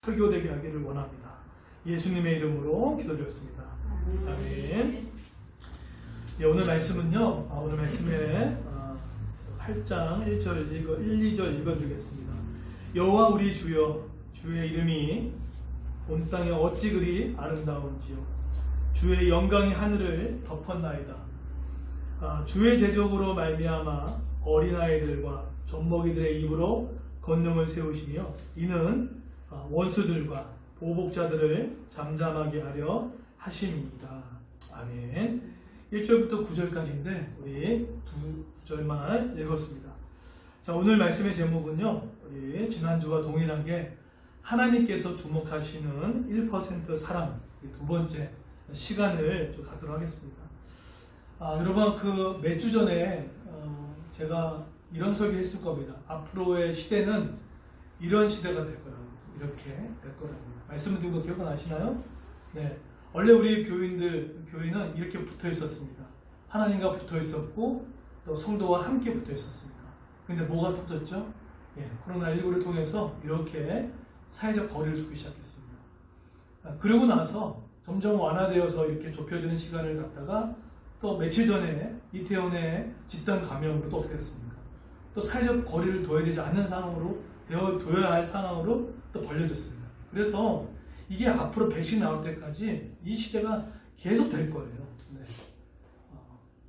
설교되게 하기를 원합니다. 예수님의 이름으로 기도드렸습니다. 아멘. 예, 오늘 말씀은요. 오늘 말씀에 8장 1절 1, 2절 읽어드리겠습니다. 여호와 우리 주여, 주의 이름이 온 땅에 어찌 그리 아름다운지요. 주의 영광이 하늘을 덮었나이다. 주의 대적으로 말미암아 어린아이들과 젖먹이들의 입으로 권능을 세우시며 이는 원수들과 보복자들을 잠잠하게 하려 하심이니이다. 아멘. 1절부터 9절까지인데 우리 두 구절만 읽었습니다. 자, 오늘 말씀의 제목은요, 우리 지난주와 동일하게 하나님께서 주목하시는 1% 사람, 두 번째 시간을 좀 갖도록 하겠습니다. 여러분, 몇 주 전에 제가 이런 설교 했을 겁니다. 앞으로의 시대는 이런 시대가 될 거라고, 이렇게 될 거라고 말씀을 드린 거 기억나시나요? 네. 원래 우리 교회는 이렇게 붙어 있었습니다. 하나님과 붙어 있었고 또 성도와 함께 붙어 있었습니다. 근데 뭐가 터졌죠? 코로나19를 통해서 이렇게 사회적 거리를 두기 시작했습니다. 그러고 나서 점점 완화되어서 이렇게 좁혀지는 시간을 갖다가 또 며칠 전에 이태원의 집단 감염으로 또 어떻게 됐습니까? 또 사회적 거리를 둬야 되지 않는 상황으로 둬야 할 상황으로 또 벌려졌습니다. 그래서 이게 앞으로 백신 나올 때까지 이 시대가 계속 될 거예요. 네.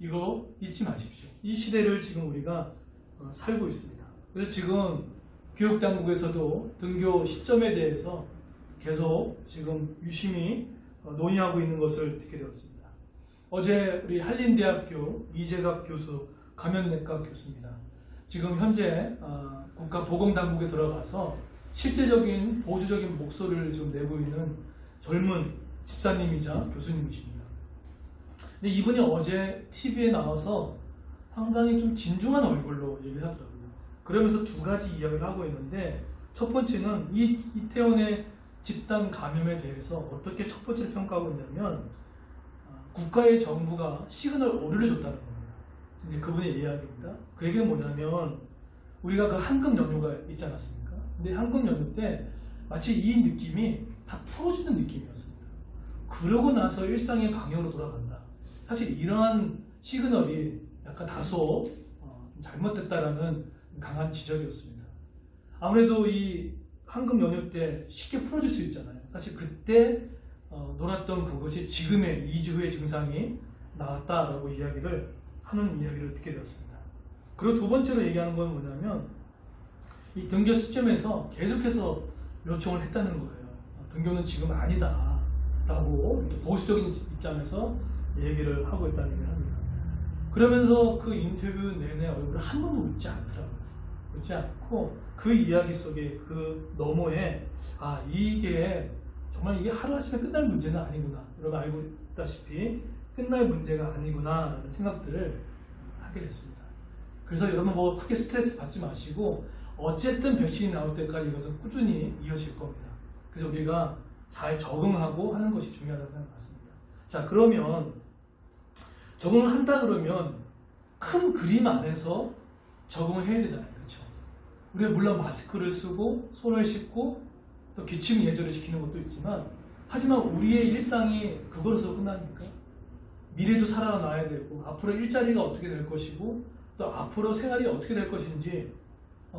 이거 잊지 마십시오. 이 시대를 지금 우리가 살고 있습니다. 그래서 지금 교육당국에서도 등교 시점에 대해서 계속 지금 유심히 논의하고 있는 것을 듣게 되었습니다. 어제 우리 한림대학교 이재갑 교수, 감염내과 교수입니다. 지금 현재 국가보건당국에 들어가서 실제적인 보수적인 목소리를 지금 내고 있는 젊은 집사님이자 교수님이십니다. 근데 이분이 어제 TV에 나와서 상당히 좀 진중한 얼굴로 얘기를 하더라고요. 그러면서 두 가지 이야기를 하고 있는데, 첫 번째는 이태원의 집단 감염에 대해서 어떻게 첫 번째로 평가하고 있냐면, 국가의 정부가 시그널 오류를 줬다는 겁니다. 이제 그분의 이야기입니다. 그 얘기는 뭐냐면, 우리가 그 한급 연휴가 있지 않았습니까? 근데 한국 연휴 때 마치 이 느낌이 다 풀어지는 느낌이었습니다. 그러고 나서 일상의 방향으로 돌아간다. 사실 이러한 시그널이 약간 다소 잘못됐다라는 강한 지적이었습니다. 아무래도 이 한국 연휴 때 쉽게 풀어질 수 있잖아요. 사실 그때 놀았던 그것이 지금의 2주 후의 증상이 나왔다라고 하는 이야기를 듣게 되었습니다. 그리고 두 번째로 얘기하는 건 뭐냐면, 이 등교 시점에서 계속해서 요청을 했다는 거예요. 등교는 지금 아니다 라고 보수적인 입장에서 얘기를 하고 있다는 얘기를 합니다. 그러면서 그 인터뷰 내내 얼굴을 한 번도 웃지 않더라고요. 웃지 않고 그 이야기 속에 그 너머에 이게 하루아침에 끝날 문제는 아니구나, 여러분 알고 있다시피 끝날 문제가 아니구나 라는 생각들을 하게 됐습니다. 그래서 여러분 크게 스트레스 받지 마시고, 어쨌든 백신이 나올 때까지 이것은 꾸준히 이어질 겁니다. 그래서 우리가 잘 적응하고 하는 것이 중요하다고 생각합니다. 자, 그러면 적응을 한다 그러면 큰 그림 안에서 적응을 해야 되잖아요. 그렇죠? 우리가 물론 마스크를 쓰고 손을 씻고 또 기침 예절을 지키는 것도 있지만, 하지만 우리의 일상이 그것으로 끝납니까? 미래도 살아나야 되고, 앞으로 일자리가 어떻게 될 것이고, 또 앞으로 생활이 어떻게 될 것인지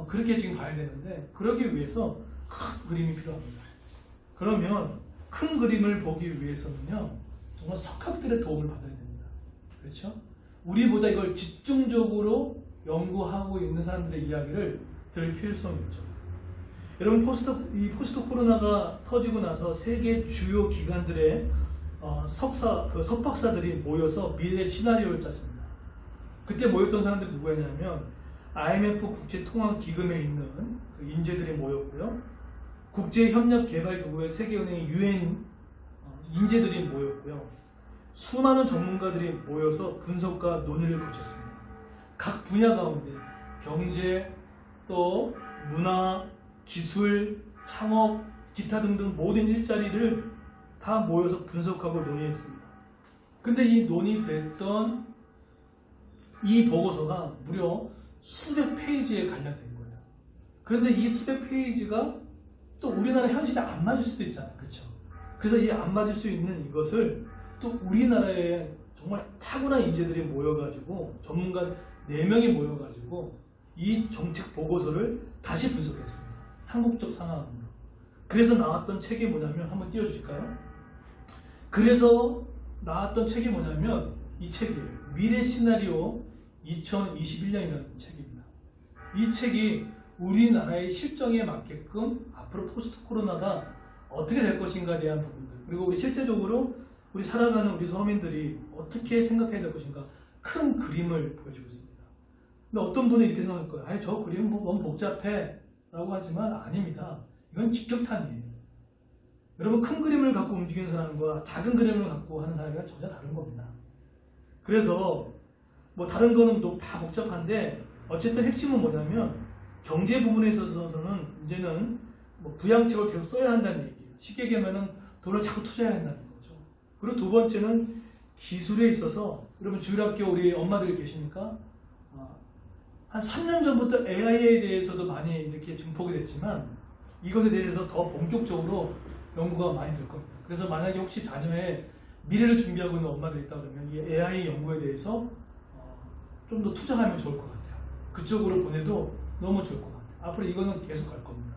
그렇게 지금 봐야 되는데, 그러기 위해서 큰 그림이 필요합니다. 그러면 큰 그림을 보기 위해서는요, 정말 석학들의 도움을 받아야 됩니다. 그렇죠? 우리보다 이걸 집중적으로 연구하고 있는 사람들의 이야기를 들을 필요성이 있죠. 여러분, 포스트 코로나가 터지고 나서 세계 주요 기관들의 석박사들이 모여서 미래 시나리오를 짰습니다. 그때 모였던 사람들이 누구였냐면, IMF 국제통화기금에 있는 그 인재들이 모였고요. 국제협력개발기구의 세계은행 UN 인재들이 모였고요. 수많은 전문가들이 모여서 분석과 논의를 거쳤습니다. 각 분야 가운데 경제, 또 문화, 기술, 창업, 기타 등등 모든 일자리를 다 모여서 분석하고 논의했습니다. 근데 이 논의됐던 이 보고서가 무려 수백 페이지에 관련된 거예요. 그런데 이 수백 페이지가 또 우리나라 현실에 안 맞을 수도 있잖아요. 그렇죠? 그래서 이 안 맞을 수 있는 이것을 또 우리나라에 정말 탁월한 인재들이 모여가지고 전문가 4명이 모여가지고 이 정책 보고서를 다시 분석했습니다. 한국적 상황으로. 그래서 나왔던 책이 뭐냐면 한번 띄워주실까요? 그래서 나왔던 책이 뭐냐면 이 책이에요. 미래 시나리오 2021년이라는 책입니다. 이 책이 우리나라의 실정에 맞게끔 앞으로 포스트 코로나가 어떻게 될 것인가에 대한 부분들, 그리고 우리 실제적으로 우리 살아가는 우리 서민들이 어떻게 생각해야 될 것인가 큰 그림을 보여주고 있습니다. 근데 어떤 분은 이렇게 생각할 거예요. 아니 저 그림은 뭐 너무 복잡해 라고 하지만 아닙니다. 이건 직격탄이에요. 여러분 큰 그림을 갖고 움직이는 사람과 작은 그림을 갖고 하는 사람이랑 전혀 다른 겁니다. 그래서 뭐 다른 거는 또 다 복잡한데 어쨌든 핵심은 뭐냐면 경제 부분에 있어서는 이제는 뭐 부양책을 계속 써야 한다는 얘기예요. 쉽게 얘기하면 돈을 자꾸 투자해야 한다는 거죠. 그리고 두 번째는 기술에 있어서 여러분 주일학교 우리 엄마들이 계십니까? 한 3년 전부터 AI에 대해서도 많이 이렇게 증폭이 됐지만 이것에 대해서 더 본격적으로 연구가 많이 될 겁니다. 그래서 만약에 혹시 자녀의 미래를 준비하고 있는 엄마들이 있다 그러면 이 AI 연구에 대해서 좀 더 투자하면 좋을 것 같아요. 그쪽으로 보내도 너무 좋을 것 같아요. 앞으로 이거는 계속 갈 겁니다.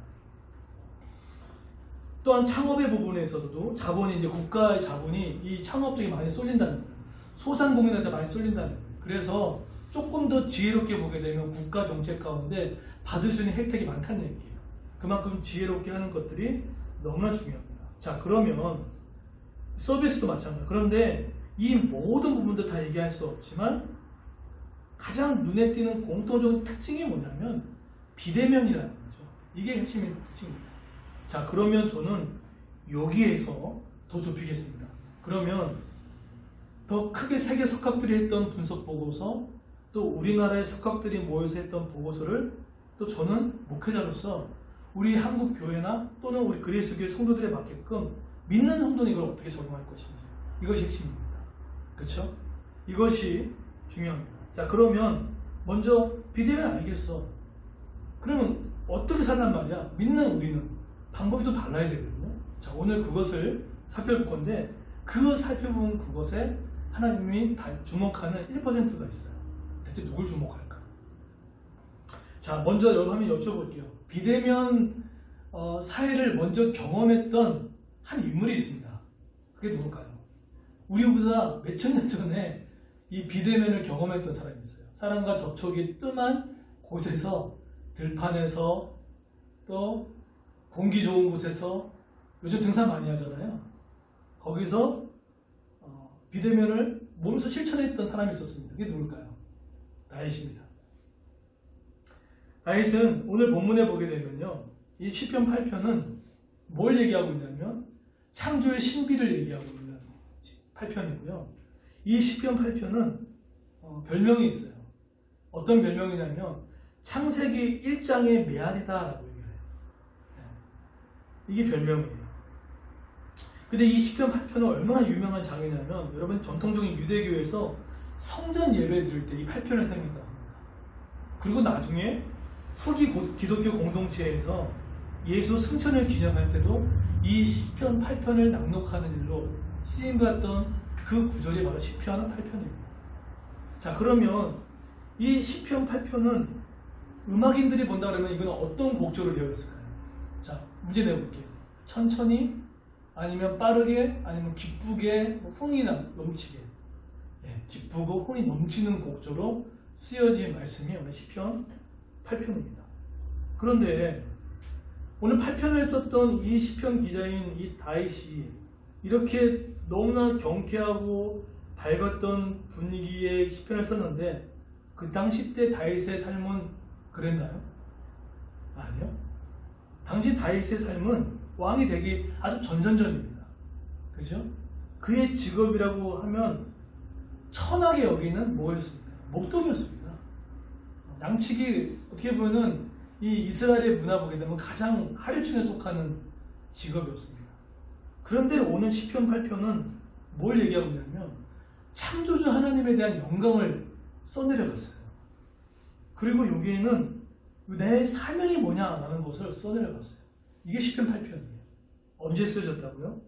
또한 창업의 부분에서도 자본이 이제 국가의 자본이 이 창업 쪽에 많이 쏠린다는 거예요. 소상공인한테 많이 쏠린다는 거예요. 그래서 조금 더 지혜롭게 보게 되면 국가 정책 가운데 받을 수 있는 혜택이 많다는 얘기예요. 그만큼 지혜롭게 하는 것들이 너무나 중요합니다. 자, 그러면 서비스도 마찬가지입니다. 그런데 이 모든 부분도 다 얘기할 수 없지만 가장 눈에 띄는 공통적인 특징이 뭐냐면 비대면이라는 거죠. 이게 핵심의 특징입니다. 자, 그러면 저는 여기에서 더 좁히겠습니다. 그러면 더 크게 세계 석학들이 했던 분석 보고서, 또 우리나라의 석학들이 모여서 했던 보고서를 또 저는 목회자로서 우리 한국 교회나 또는 우리 그리스 교회 성도들에 맞게끔 믿는 성도는 이걸 어떻게 적용할 것인지, 이것이 핵심입니다. 그렇죠? 이것이 중요합니다. 자, 그러면 먼저 비대면 알겠어. 그러면 어떻게 살란 말이야? 믿는 우리는 방법이 또 달라야 되거든요. 자, 오늘 그것을 살펴볼 건데 그 살펴본 그것에 하나님이 주목하는 1%가 있어요. 대체 누굴 주목할까? 자, 먼저 여러분 한번 여쭤볼게요. 비대면 사회를 먼저 경험했던 한 인물이 있습니다. 그게 누굴까요? 우리보다 몇천 년 전에 이 비대면을 경험했던 사람이 있어요. 사람과 접촉이 뜸한 곳에서, 들판에서, 또 공기 좋은 곳에서, 요즘 등산 많이 하잖아요. 거기서 비대면을 몸소 실천했던 사람이 있었습니다. 그게 누굴까요? 다윗입니다. 다윗은 오늘 본문에 보게 되면요, 이 시편 8편은 뭘 얘기하고 있냐면 창조의 신비를 얘기하고 있는 8편이고요. 이 시편 8편은 별명이 있어요. 어떤 별명이냐면 창세기 1장의 메아리다라고 얘기해요. 이게 별명이에요. 근데 이 시편 8편은 얼마나 유명한 장이냐면 여러분 전통적인 유대교에서 성전 예배 드릴 때 이 8편을 사용했다고 합니다. 그리고 나중에 후기 기독교 공동체에서 예수 승천을 기념할 때도 이 시편 8편을 낭독하는 일로 쓰임받던 그 구절이 바로 시편 8편입니다. 자, 그러면 이 시편 8편은 음악인들이 본다 그러면 이건 어떤 곡조로 되어 있을까요? 자, 문제 내볼게요. 천천히, 아니면 빠르게, 아니면 기쁘게, 흥이 넘치게. 예, 기쁘고 흥이 넘치는 곡조로 쓰여진 말씀이 오늘 시편 8편입니다. 그런데 오늘 8편을 썼던 이 시편 기자인 이 다윗이 이렇게 너무나 경쾌하고 밝았던 분위기의 시편을 썼는데 그 당시 때 다윗의 삶은 그랬나요? 아니요. 당시 다윗의 삶은 왕이 되기 아주 전전전입니다. 그죠? 그의 직업이라고 하면 천하게 여기는 뭐였습니까? 목동이었습니다. 양치기 어떻게 보면은 이 이스라엘의 문화 보게 되면 가장 하류층에 속하는 직업이었습니다. 그런데 오늘 시편 8편은 뭘 얘기하고 있냐면 창조주 하나님에 대한 영광을 써내려갔어요. 그리고 여기에는 내 사명이 뭐냐라는 것을 써내려갔어요. 이게 시편 8편이에요. 언제 쓰여졌다고요?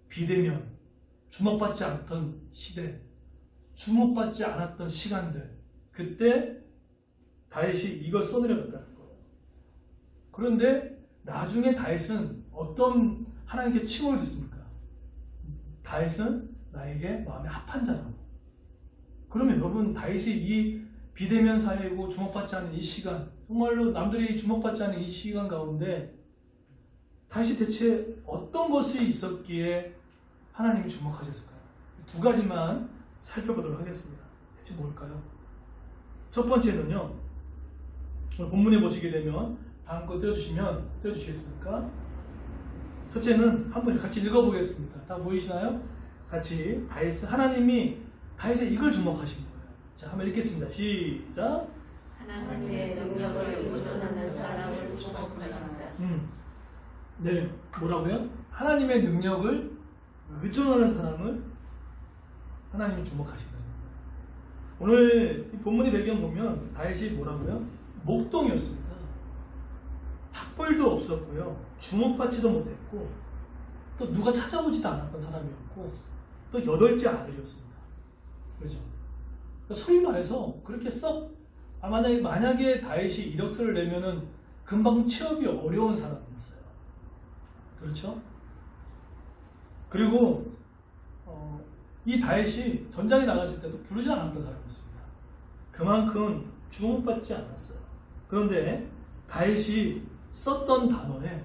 비대면, 주목받지 않던 시대, 주목받지 않았던 시간들, 그때 다윗이 이걸 써내려갔다는 거예요. 그런데 나중에 다윗은 어떤 하나님께 칭호를 듣습니까? 다윗은 나에게 마음에 합한 자라고. 그러면 여러분, 다윗이 이 비대면 사회이고 주목받지 않은 이 시간, 정말로 남들이 주목받지 않은 이 시간 가운데 다윗이 대체 어떤 것이 있었기에 하나님이 주목하셨을까요? 두 가지만 살펴보도록 하겠습니다. 대체 뭘까요? 첫 번째는요, 오늘 본문에 보시게 되면 다음 거 떼어주시겠습니까? 첫째는 한번 같이 읽어보겠습니다. 다 보이시나요? 같이 하나님이 다윗에 이걸 주목하신 거예요. 자, 한번 읽겠습니다. 시작. 하나님의 능력을 의존하는 사람을 주목하신다. 네, 뭐라고요? 하나님의 능력을 의존하는 사람을 하나님이 주목하신다. 오늘 이 본문의 배경 보면 다윗이 뭐라고요? 목동이었습니다. 학벌도 없었고요, 주목받지도 못했고, 또 누가 찾아오지도 않았던 사람이었고, 또 8째 아들이었습니다. 그렇죠? 소위 말해서 그렇게 만약에 다윗이 이력서를 내면은 금방 취업이 어려운 사람이었어요. 그렇죠? 그리고 이 다윗이 전장에 나갔을 때도 부르지 않았던 사람이었습니다. 그만큼 주목받지 않았어요. 그런데 다윗이 썼던 단어에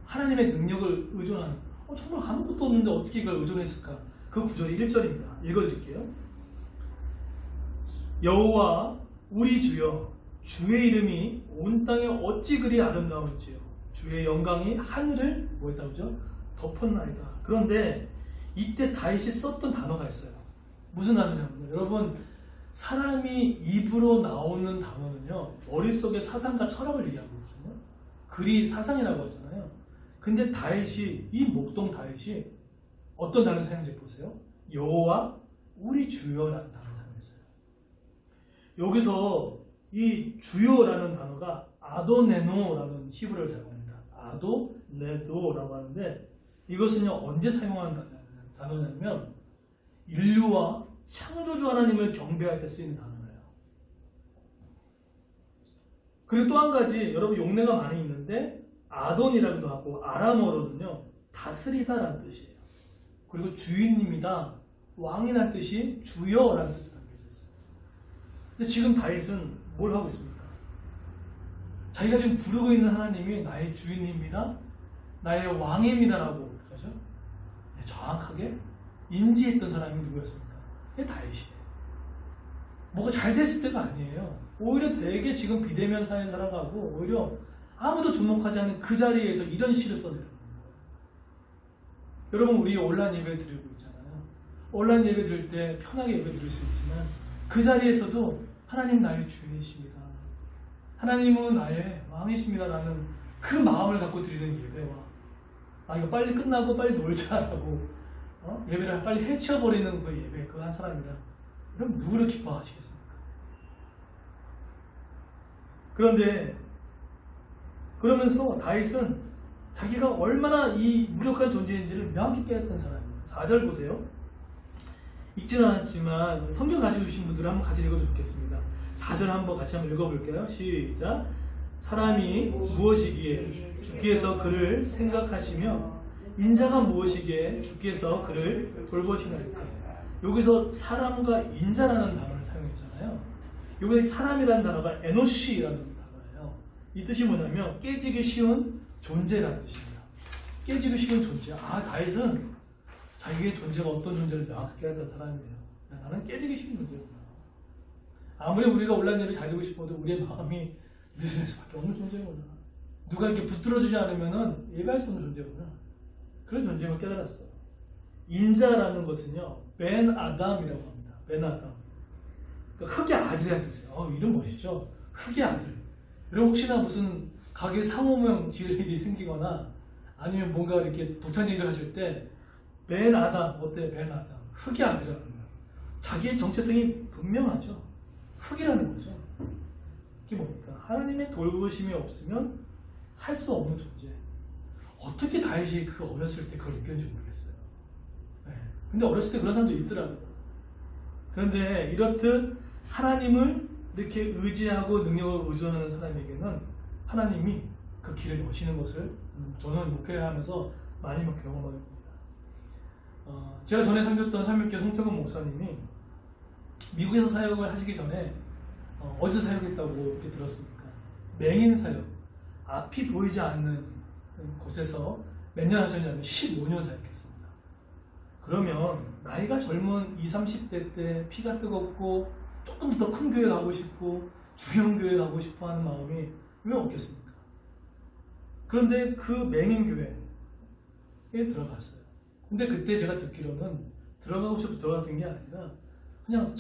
하나님의 능력을 의존하는, 정말 아무것도 없는데 어떻게 이걸 의존했을까? 그 구절이 1절입니다. 읽어드릴게요. 여호와 우리 주여, 주의 이름이 온 땅에 어찌 그리 아름다운지요. 주의 영광이 하늘을 뭐했다고 그러죠? 덮었나이다. 그런데 이때 다윗이 썼던 단어가 있어요. 무슨 단어냐면요, 여러분, 사람이 입으로 나오는 단어는요, 머릿속에 사상과 철학을 얘기하고 있거든요. 글이 사상이라고 하잖아요. 근데 다윗이, 이 목동 다윗이 어떤 단어를 사용했는지 보세요. 여호와 우리 주여라는 단어를 사용했어요. 여기서 이 주여라는 단어가 아도네노라는 히브리어를 사용합니다. 아도네도라고 하는데, 이것은요, 언제 사용하는 단어냐면 인류와 창조주 하나님을 경배할 때 쓰이는 단어예요. 그리고 또 한 가지, 여러분 용례가 많이 있는데 아돈이라고도 하고 아람어로는요 다스리다라는 뜻이에요. 그리고 주인님이다, 왕이라는 뜻이 주여라는 뜻이 담겨져 있어요. 근데 지금 다윗은 뭘 하고 있습니까? 자기가 지금 부르고 있는 하나님이 나의 주인님이다, 나의 왕입니다라고 어떡하죠? 정확하게 인지했던 사람이 누구였습니까? 그게 다윗이에요. 뭐가 잘 됐을 때가 아니에요. 오히려 되게 지금 비대면 사회에 살아가고 오히려 아무도 주목하지 않는 그 자리에서 이런 시를 써내는 거예요. 여러분, 우리 온라인 예배 드리고 있잖아요. 온라인 예배 드릴 때 편하게 예배 드릴 수 있지만 그 자리에서도 하나님 나의 주인이십니다, 하나님은 나의 왕이십니다라는 그 마음을 갖고 드리는 예배와, 이거 빨리 끝나고 빨리 놀자라고 예배를 빨리 해치워버리는 그 예배, 그 한 사람이라, 그럼 누구를 기뻐하시겠습니까? 그런데 그러면서 다윗은 자기가 얼마나 이 무력한 존재인지를 명확히 깨닫던 사람이에요. 4절 보세요. 읽지는 않았지만 성경 가지고 계신 분들은 한번 같이 읽어도 좋겠습니다. 4절 한번 같이 한번 읽어볼게요. 시작. 사람이 무엇이기에 주께서 그를 생각하시며 인자가 무엇이기에 주께서 그를 돌보시나이까. 여기서 사람과 인자라는 단어를 사용했잖아요. 여기서 사람이라는 단어가 에노시라는 단어예요. 이 뜻이 뭐냐면 깨지기 쉬운 존재라는 뜻입니다. 깨지기 쉬운 존재. 다윗은 자기의 존재가 어떤 존재를 명확하게 깨닫던 사람이에요. 나는 깨지기 쉬운 존재구나. 아무리 우리가 온라인 예배 잘 되고 싶어도 우리의 마음이 느슨할 수밖에 없는 존재구나. 누가 이렇게 붙들어주지 않으면 예배할 수 없는 존재구나. 그런 존재를 깨달았어. 인자라는 것은요, 벤 아담이라고 합니다. 벤 아담. 그러니까 흑의 아들이라는 뜻이에요. 이름 멋있죠? 흑의 아들. 그리고 혹시나 무슨 가게 상호명 지을 일이 생기거나 아니면 뭔가 이렇게 독창질을 하실 때 벤 아담, 어때? 벤 아담. 흑의 아들이라는 거예요. 자기의 정체성이 분명하죠. 흑이라는 거죠. 이게 뭡니까? 하나님의 돌보심이 없으면 살 수 없는 존재. 어떻게 다윗이 그 어렸을 때 그걸 느꼈는지 모르겠어요. 네. 근데 어렸을 때 그런 사람도 있더라고요. 그런데 이렇듯 하나님을 이렇게 의지하고 능력을 의존하는 사람에게는 하나님이 그 길을 여시는 것을 저는 목회하면서 많이 경험하게 됩니다. 제가 전에 섬겼던 삼일교 송태근 목사님이 미국에서 사역을 하시기 전에 어디서 사역했다고 이렇게 들었습니까? 맹인 사역, 앞이 보이지 않는 곳에서 몇 년 하셨냐면 15년 사역했습니다. 그러면 나이가 젊은 20, 30대 때 피가 뜨겁고 조금 더 큰 교회 가고 싶고 주형 교회 가고 싶어 하는 마음이 왜 없겠습니까? 그런데 그 맹인 교회에 들어갔어요. 근데 그때 제가 듣기로는 들어가고 싶어 들어갔던 게 아니라 그냥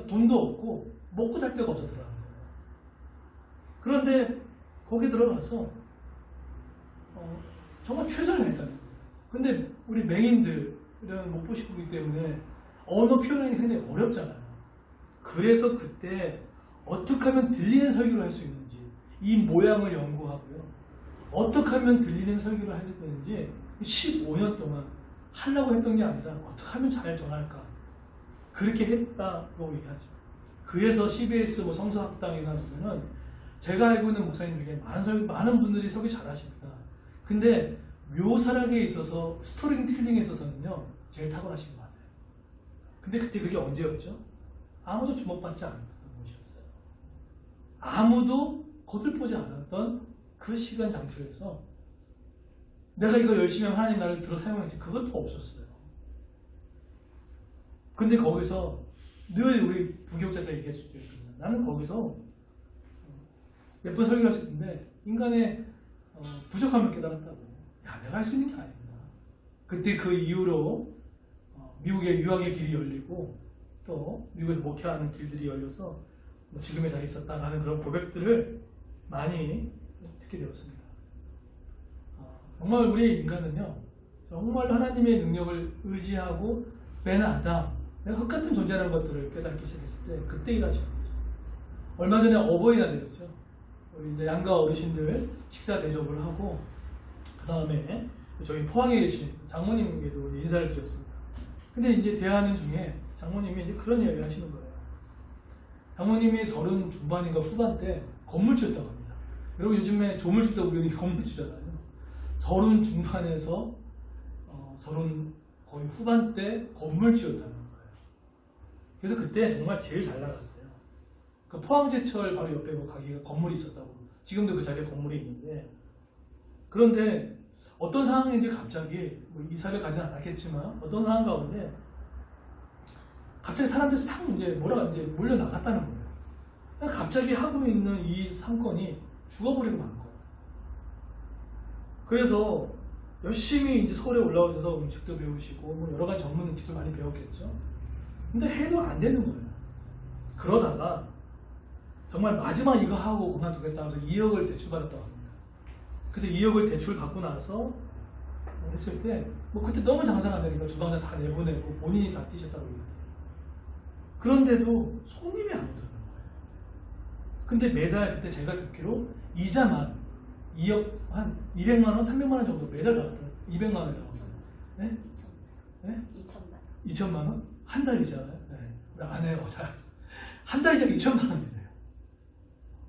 돈도 없고 먹고 살 데가 없어 들어간 거예요. 그런데 거기 들어가서 정말 최선을 다했다는 거예요. 근데 우리 맹인들은 못 보시기 때문에 언어 표현이 상당히 어렵잖아요. 그래서 그때 어떻게 하면 들리는 설교를 할 수 있는지 이 모양을 연구하고요. 어떻게 하면 들리는 설교를 할 수 있는지 15년 동안 하려고 했던 게 아니라 어떻게 하면 잘 전할까 그렇게 했다고 얘기하죠. 그래서 CBS 성서학당이나 보면은 제가 알고 있는 목사님 중에 많은 분들이 설교 잘하십니다. 근데 묘사락에 있어서 스토리텔링에 있어서는요 제일 탁월하신 것 같아요. 근데 그때 그게 언제였죠? 아무도 주목받지 않았던 곳이었어요. 아무도 거들보지 않았던 그 시간 장소에서 내가 이거 열심히 하면 하나님 나를 들어 사용할지 그것도 없었어요. 근데 거기서 늘 우리 부교육자들 얘기했을 때 나는 거기서 몇 번 설교를 하셨는데 인간의 부족함을 깨달았다고. 야, 내가 할 수 있는 게 아닙니다. 그때 그 이후로 미국의 유학의 길이 열리고 또 미국에서 목회하는 길들이 열려서 지금의 자리에 있었다라는 그런 고백들을 많이 듣게 되었습니다. 정말 우리 인간은요 정말 하나님의 능력을 의지하고 맨 아담 내가 흙같은 존재라는 것들을 깨닫기 시작했을 때 그때 일하시는 거죠. 얼마 전에 어버이날이었죠. 우리 이제 양가 어르신들 식사 대접을 하고 그 다음에 저희 포항에 계신 장모님에게도 인사를 드렸습니다. 근데 이제 대화하는 중에 장모님이 이제 그런 이야기를 하시는 거예요. 장모님이 30 중반인가 후반 때 건물주였다고 합니다. 여러분 요즘에 조물주도 우연히 건물주잖아요. 30 중반에서 30 거의 후반 때 건물주였다는 거예요. 그래서 그때 정말 제일 잘 나갔어요. 그 포항제철 바로 옆에 가게가 건물이 있었다고. 지금도 그 자리에 건물이 있는데 그런데 어떤 상황인지 갑자기 이사를 가진 않았겠지만 어떤 상황 가운데 갑자기 사람들이 이제 몰려 나갔다는 거예요. 갑자기 하고 있는 이 상권이 죽어버리고 만 거예요. 그래서 열심히 이제 서울에 올라오셔서 음식도 배우시고 여러 가지 전문 음식도 많이 배웠겠죠. 근데 해도 안 되는 거예요. 그러다가 정말 마지막 이거 하고 그만두겠다고 해서 2억을 대출받았다고 합니다. 그래서 2억을 대출 받고 나서 했을 때 그때 너무 장사가 안 되니까 주방장 다 내보내고 본인이 다 뛰셨다고 얘기해요. 그런데도 손님이 안 오더라는 거예요. 근데 매달 그때 제가 듣기로 이자만 2억 한 200만 원, 300만 원 정도 매달 나갔더라고요. 200만 원이 나왔어요. 네? 2천만 원? 한 달 이자요? 네. 우리 아내가 한 달 이자 2천만 원이래요.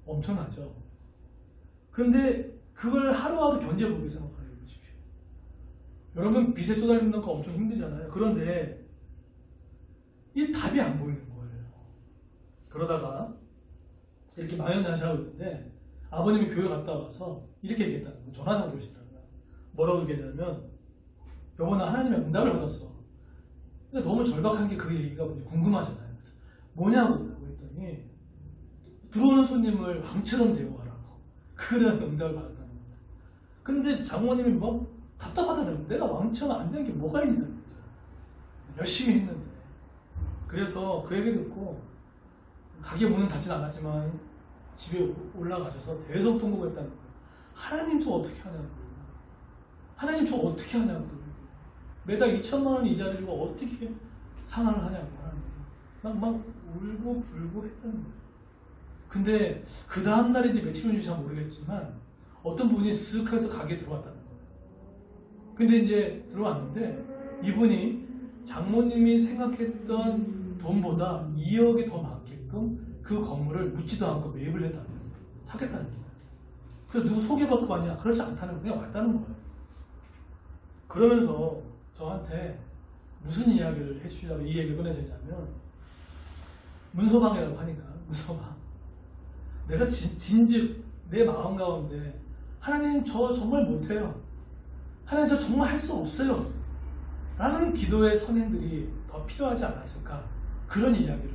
엄청나죠? 근데 그걸 하루하루 견뎌보게 생각해 보십시오. 여러분 빚에 쪼달리는 거 엄청 힘들잖아요. 그런데 이 답이 안 보이는 거예요. 그러다가 이렇게 망연자실하고 있는데 아버님이 교회 갔다 와서 이렇게 얘기했다는 거예요. 전화상 그러시더라고요. 뭐라고 얘기했냐면 여보나 하나님의 응답을 받았어. 근데 너무 절박한 게 그 얘기가 궁금하잖아요. 뭐냐고 했더니 들어오는 손님을 왕처럼 대우하라고 그런 응답을 받았다는 거예요. 근데 장모님이 답답하다는 거예요. 내가 왕처럼 안 되는 게 뭐가 있냐는 거죠. 열심히 했는데. 그래서 그 얘기 듣고 가게 문은 닫진 않았지만 집에 올라가셔서 대성통곡을 했다는 거예요. 하나님 저 어떻게 하냐고. 하나님 저 어떻게 하냐고. 매달 2천만 원 이자를 주고 어떻게 상환을 하냐고 하나님. 막 울고 불고 했다는 거예요. 근데 그 다음 날인지 며칠 후인지 잘 모르겠지만 어떤 분이 쓱 해서 가게에 들어왔다는 거예요. 근데 이제 들어왔는데 이분이 장모님이 생각했던 돈보다 2억이 더 많게끔 그 건물을 묻지도 않고 매입을 했다는 거예요. 사겠다는 거예요. 그래서 누구 소개받고 왔냐? 그렇지 않다는 거예요. 그냥 왔다는 거예요. 그러면서 저한테 무슨 이야기를 해주시려고 이 얘기를 꺼내셨냐면 문서방이라고 하니까 문서방 내가 진즉 내 마음 가운데 하나님 저 정말 못해요. 하나님 저 정말 할 수 없어요. 라는 기도의 선행들이 더 필요하지 않았을까 그런 이야기를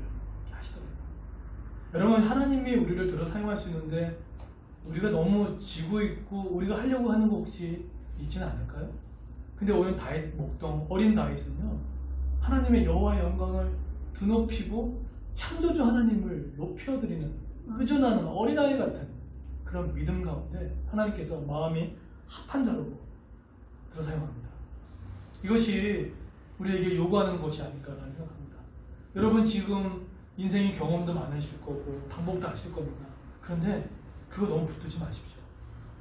하시더라고요. 여러분 하나님이 우리를 들어 사용할 수 있는데 우리가 너무 지고 있고 우리가 하려고 하는 거 혹시 있지는 않을까요? 근데 오늘 다윗 목동 어린 다윗은요 하나님의 여호와의 영광을 드높이고 창조주 하나님을 높여드리는 의존하는 어린아이 같은 그런 믿음 가운데 하나님께서 마음이 합한 자로 들어 사용합니다. 이것이 우리에게 요구하는 것이 아닐까라는 생각합니다. 여러분 지금 인생의 경험도 많으실 거고 방법도 아실 겁니다. 그런데 그거 너무 붙들지 마십시오.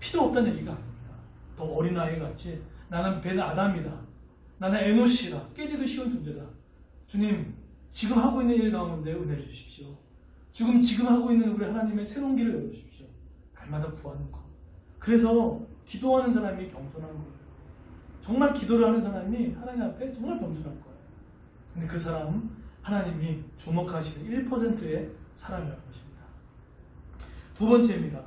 필요 없다는 얘기가 아닙니다. 더 어린아이 같이 나는 벤 아담이다. 나는 에노시다. 깨지도 쉬운 존재다. 주님 지금 하고 있는 일 가운데 은혜를 주십시오. 지금 하고 있는 우리 하나님의 새로운 길을 열어주십시오. 날마다 구하는 것. 그래서 기도하는 사람이 겸손한 거예요. 정말 기도를 하는 사람이 하나님 앞에 정말 겸손할 거예요. 근데 그 사람은 하나님이 주목하시는 1%의 사람이라는 것입니다. 두 번째입니다.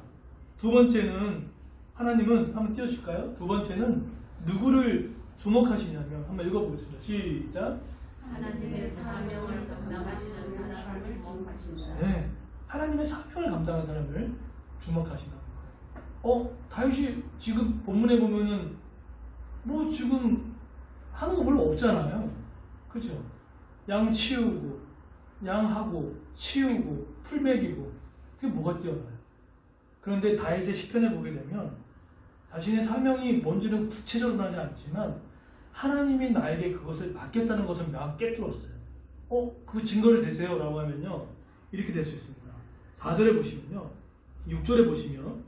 두 번째는 하나님은 한번 띄워줄까요? 두 번째는 누구를 주목하시냐면 한번 읽어보겠습니다. 시작. 하나님의 사명을 감당하시는 사람을 주목하신다. 네, 하나님의 사명을 감당하는 사람을 주목하신다는 거예요. 다윗이 지금 본문에 보면은 뭐 지금 하는 거 별로 없잖아요. 그죠? 양 치우고 양하고 치우고 풀 먹이고 그게 뭐가 뛰어나요? 그런데 다윗의 시편에 보게 되면 자신의 사명이 뭔지는 구체적으로 하지 않지만 하나님이 나에게 그것을 맡겼다는 것을 명확히 깨뜨렸어요. 그 증거를 대세요 라고 하면요 이렇게 될 수 있습니다. 4절에 보시면요 6절에 보시면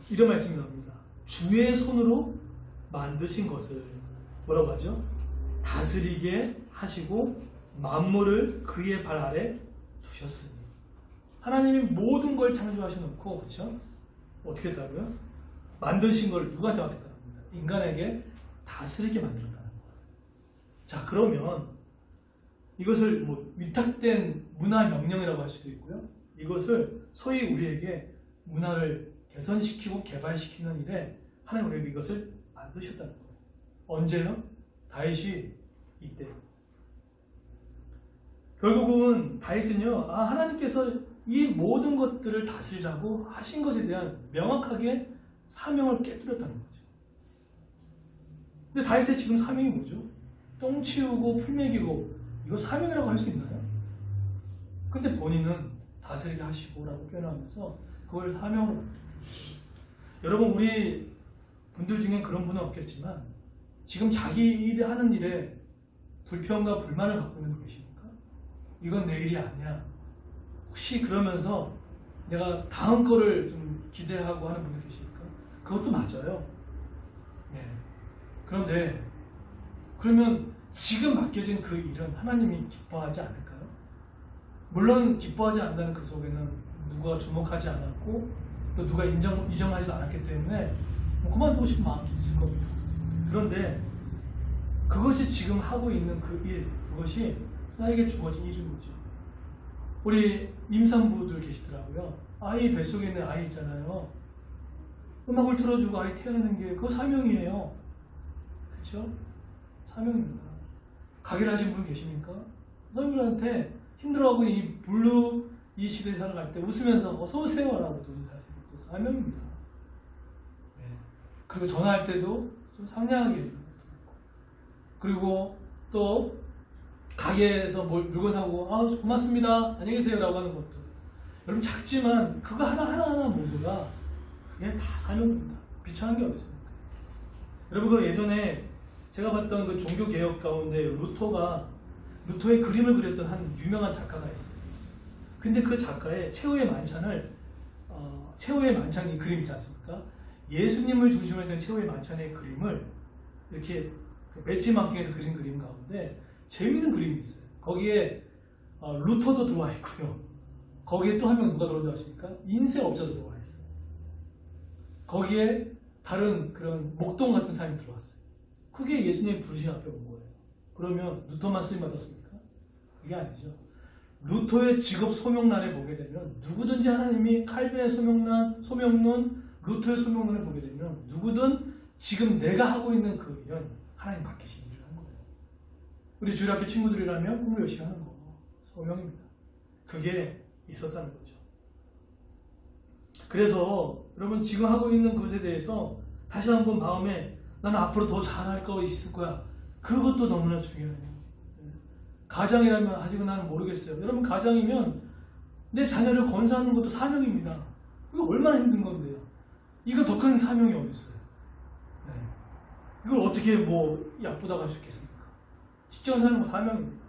이런 말씀이 나옵니다. 주의 손으로 만드신 것을 뭐라고 하죠? 다스리게 하시고 만물을 그의 발 아래 두셨으니 하나님이 모든 걸 창조하셔 놓고 그렇죠? 어떻게 했다고요? 만드신 걸 누구한테 맡겼다는 겁니다. 인간에게 다스리게 만들었다는 거예요. 자 그러면 이것을 뭐 위탁된 문화 명령이라고 할 수도 있고요. 이것을 소위 우리에게 문화를 개선시키고 개발시키는 일에 하나님 우리에게 이것을 만드셨다는 거예요. 언제요? 다윗이 이때. 결국은 다윗은요, 하나님께서 이 모든 것들을 다스리자고 하신 것에 대한 명확하게 사명을 깨뜨렸다는 거죠. 근데 다윗의 지금 사명이 뭐죠? 똥 치우고 풀 먹이고 이거 사명이라고 할 수 있나요? 근데 본인은 다스리게 하시고라고 표현하면서 그걸 사명으로 만듭니다. 여러분 우리 분들 중에 그런 분은 없겠지만 지금 자기 일이 하는 일에 불평과 불만을 갖고 있는 분 계십니까? 이건 내 일이 아니야. 혹시 그러면서 내가 다음 거를 좀 기대하고 하는 분들 계십니까? 그것도 맞아요. 네. 그런데 그러면 지금 맡겨진 그 일은 하나님이 기뻐하지 않을까요? 물론 기뻐하지 않는다는 그 속에는 누가 주목하지 않았고 또 누가 인정하지 않았기 때문에 뭐 그만두고 싶은 마음이 있을 겁니다. 그런데 그것이 지금 하고 있는 그 일, 그것이 나에게 주어진 일인 거죠. 우리 임산부들 계시더라고요. 아이 뱃속에 있는 아이 있잖아요. 음악을 틀어주고 아이 태어나는 게 그거 사명이에요. 그렇죠? 사명입니다. 가게를 하신 분 계십니까? 선생님들한테 힘들어하고 이 블루 이 시대에 살아갈 때 웃으면서 어서 오세요 라고 또 인사하시는 것도 사명입니다. 네. 그리고 전화할 때도 좀 상냥하게 해주는 것도 있고. 그리고 또 가게에서 물건 사고 고맙습니다 안녕히 계세요 라고 하는 것도 여러분 작지만 그거 하나하나 모두가 그게 다 사명입니다. 비천한 게 어디 있습니까? 여러분 그 예전에 제가 봤던 그 종교개혁 가운데 루터의 그림을 그렸던 한 유명한 작가가 있어요. 근데 그 작가의 최후의 만찬이 그림 있지 않습니까? 예수님을 중심으로 된 최후의 만찬의 그림을 이렇게 맷집 만킹에서 그린 그림 가운데 재미있는 그림이 있어요. 거기에 루터도 들어와 있고요. 거기에 또 한 명 누가 들어온다고 하십니까? 인쇄업자도 들어와 있어요. 거기에 다른 그런 목동 같은 사람이 들어왔어요. 그게 예수님의 부르심 앞에 온 거예요. 그러면 루터만 쓰임 받았습니까? 그게 아니죠. 루터의 직업 소명란에 보게 되면 누구든지 하나님이 칼빈의 소명론, 루터의 소명론을 보게 되면 누구든 지금 내가 하고 있는 그 일은 하나님 맡기신 일을 한 거예요. 우리 주일학교 친구들이라면 공부 열심히 하는 거 소명입니다. 그게 있었다는 거죠. 그래서 여러분 지금 하고 있는 것에 대해서 다시 한번 마음에 나는 앞으로 더 잘할 거 있을 거야. 그것도 너무나 중요해요. 가장이라면 아직은 나는 모르겠어요. 여러분 가장이면 내 자녀를 건사하는 것도 사명입니다. 이거 얼마나 힘든 건데요. 이거 더 큰 사명이 어디 있어요? 네. 이걸 어떻게 뭐 약보다고 할 수 있겠습니까? 직장 사는 거 사명입니다.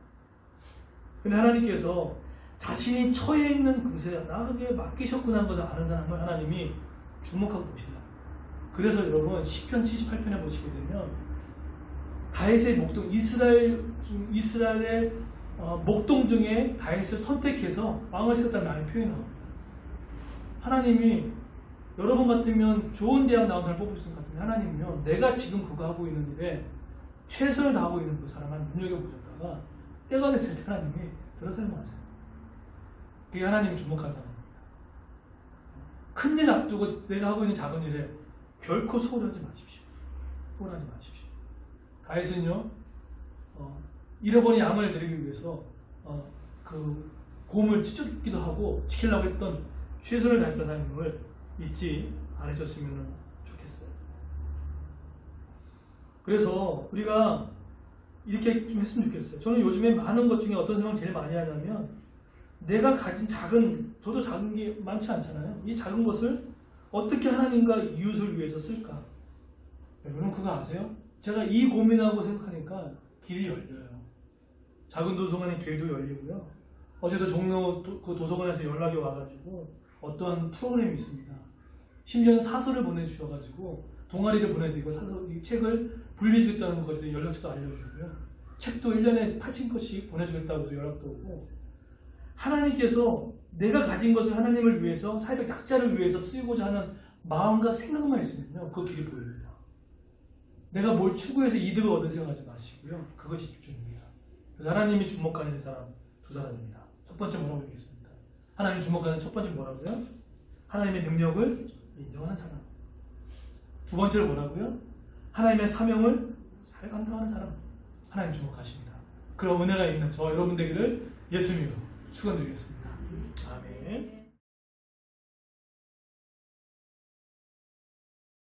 근데 하나님께서 자신이 처해 있는 것에 나에게 맡기셨구나 하는 것을 아는 사람을 하나님이 주목하고 보신다. 그래서 여러분 시편 78편에 보시게 되면 다윗의 목동 이스라엘의 목동 중에 다윗을 선택해서 왕을 세웠다는 말이 표현합니다. 하나님이 여러분 같으면 좋은 대학 나온 사람 뽑을 수 있을 것 같은데 하나님이면 내가 지금 그거 하고 있는 일에 최선을 다하고 있는 그 사람을 눈여겨보셨다가 때가 됐을 때 하나님이 들어 사용하세요. 그게 하나님이 주목한다는 겁니다. 큰일 앞두고 내가 하고 있는 작은 일에 결코 소홀하지 마십시오. 소홀하지 마십시오. 다윗은요, 잃어버린 양을 드리기 위해서 그 곰을 찢기도 하고 지키려고 했던 최선을 다했던 하나님을 잊지 않으셨으면 좋겠어요. 그래서 우리가 이렇게 좀 했으면 좋겠어요. 저는 요즘에 많은 것 중에 어떤 생각을 제일 많이 하냐면 내가 가진 저도 작은 게 많지 않잖아요. 이 작은 것을 어떻게 하나님과 이웃을 위해서 쓸까? 여러분 그거 아세요? 제가 이 고민하고 생각하니까 길이 열려요. 작은 도서관의 길도 열리고요. 어제도 종로 그 도서관에서 연락이 와가지고 어떤 프로그램이 있습니다. 심지어는 사설을 보내주셔가지고 동아리를 보내드리고 이 책을 분리해주겠다는 것까지도 연락처도 알려주고요. 책도 1년에 80권씩 보내주겠다고 연락도 오고 하나님께서 내가 가진 것을 하나님을 위해서 사회적 약자를 위해서 쓰고자 하는 마음과 생각만 있으면요. 그 길이 보입니다. 내가 뭘 추구해서 이득을 얻을 생각하지 마시고요. 그것이 집중입니다. 그래서 하나님이 주목하는 사람 두 사람입니다. 첫 번째 뭐라고 얘기했습니까? 하나님 주목하는 첫 번째 뭐라고요? 하나님의 능력을 인정하는 사람. 두 번째로 뭐라고요? 하나님의 사명을 잘 감당하는 사람. 하나님 주목하십니다. 그런 은혜가 있는 저 여러분 되기를 예수님으로 축원드리겠습니다. 아멘.